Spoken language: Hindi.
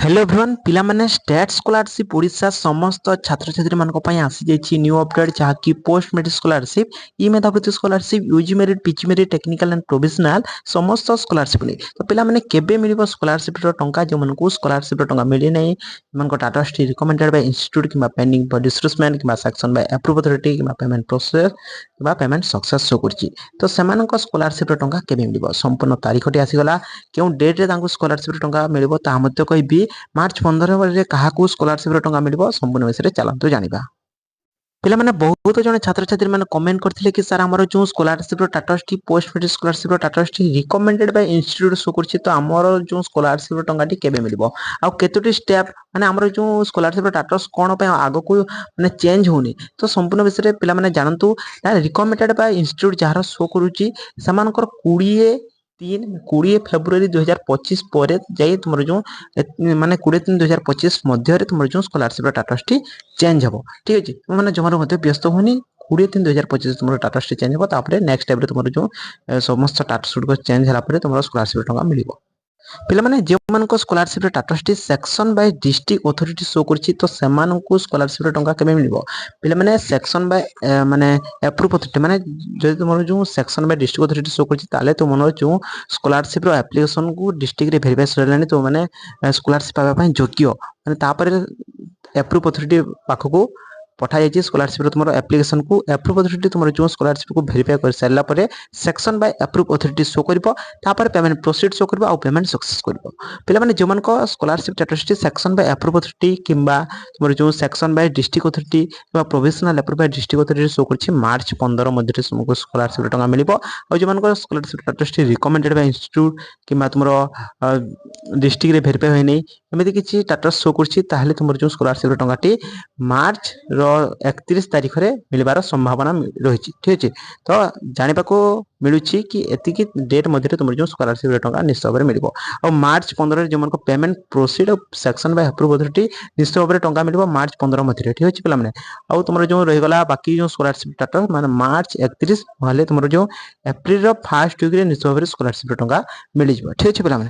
हेलो एवरीवन पिला माने स्टेट स्कॉलरशिप ओडिशा समस्त छात्र छात्री मान को आसी जाइए न्यू अपडेट जहाँकि post matric scholarship e Medhavritti scholarship UG merit PG merit technical and provisional समस्त स्कॉलरशिप नहीं तो पिला माने केबे मिलिबो स्कॉलरशिप रो टंका जो मन को स्कॉलरशिप रो टंका मिली नहीं मन को टाटा स्टी रिकमेंडेड बाय इंस्टीट्यूट किबा पेंडिंग फॉर डिसबर्समेंट किबा सेक्शन बाय अप्रूव अथॉरिटी किबा पेमेंट प्रोसेस किबा पेमेंट सक्सेस शो करची तो सेमान को स्कॉलरशिप रो टंका केबे मिलिबो संपूर्ण तारीखटी आसीगला केउ डेट रे तांको स्कॉलरशिप रो टंका मिलिबो ता मध्य कहबी मार्च 15 रे काहाकू स्कॉलरशिप रो टंका मिलिबो संपूर्ण विषय चलंतु जानिबा पिला माने बहुत जने छात्र छात्री माने कमेंट करथिले कि सर हमर जो स्कॉलरशिप रो स्टेटस टी पोस्ट मेट्रिक स्कॉलरशिप रो स्टेटस टी रिकमेंडेड बाय इंस्टीट्यूट शो करछि तो हमर जो स्कॉलरशिप रो टंका टी केबे मिलिबो आ केतोटी स्टेप माने हमर जो स्कॉलरशिप रो स्टेटस कोन पे आगो को माने चेंज होनी तो संपूर्ण विषय पिला माने जानंतु रिकमेंडेड बाय इंस्टीट्यूट जहार शो करूछि समानकर 20 फेब्रुआरी 2025 पर जाई तुमर जो माने 20 3 2025 मध्य तुम जो स्कॉलरशिप स्टेटस टी चेंज हो ठीक अछि माने जमार मध्य व्यस्त होनी 20 3 2025 तुम स्टेटस टी चेंज हो नेक्स्ट स्टेप रे तुम जो समस्त स्टेटस चेंज होला पर तुम स्कॉलरशिप टंका मिलिबो पिला माने जे मान को scholarship status T section by district authority show करछि तो सेमान को स्कॉलरशिप टंका केबे मिलिबो पिला माने सेक्शन बाय माने अप्रूव अथॉरिटी माने जे तुमरो जो section by district authority show करछि ताले तुमरो जो स्कॉलरशिप रो एप्लीकेशन को डिस्ट्रिक्ट रे वेरीफाई सरलानी तो माने स्कॉलरशिप पाबा पय योग्य माने तापर अप्रूव अथॉरिटी पाखको पठा जाइए स्कॉलरशिप तुम एप्लीकेशन को अप्रूव अथॉरिटी तुम जो स्कॉलरशिप को वेरीफाई कर सारा पर section by approve authority show कर पेमेंट प्रोसीड शो कर पेमेंट सक्सेस कर पिला माने जो मान को scholarship status section by approve authority किंबा तुम जो सेक्शन बाय डिस्ट्रिक्ट अथॉरिटी किंबा provisional approve by district authority show कर मार्च 15 मध्य तुमको स्कॉलरशिप टंका मिलिबो और जो मान को scholarship status recommended by institute किंबा तुम डिस्ट्रिक्ट रे वेरीफाई होय नै एमिति किछि स्टेटस शो करछि ताहले तुम जो स्कॉलरशिप टंकाटी मार्च रो 31 तारीख रे मिलबार संभावना रही ठीक है तो जानिबा को मिलुछि कि एतिकी डेट मध्य तुम जो स्कॉलरशिप टंका निश्चित भाव में मिलिबो और मार्च 15 जो मन को payment proceed section by approve authority निश्चित भाव में टंका मिलिबो मार्च 15 मध्य ठीक है पिला माने और तुम जो रही गला बाकी जो स्कॉलरशिप स्टेटस माने मार्च 31 वाले तुम जो अप्रैल रो फर्स्ट वीक रे निश्चित भाव में स्कॉलरशिप टंका मिल जिवो ठीक है पिला माने।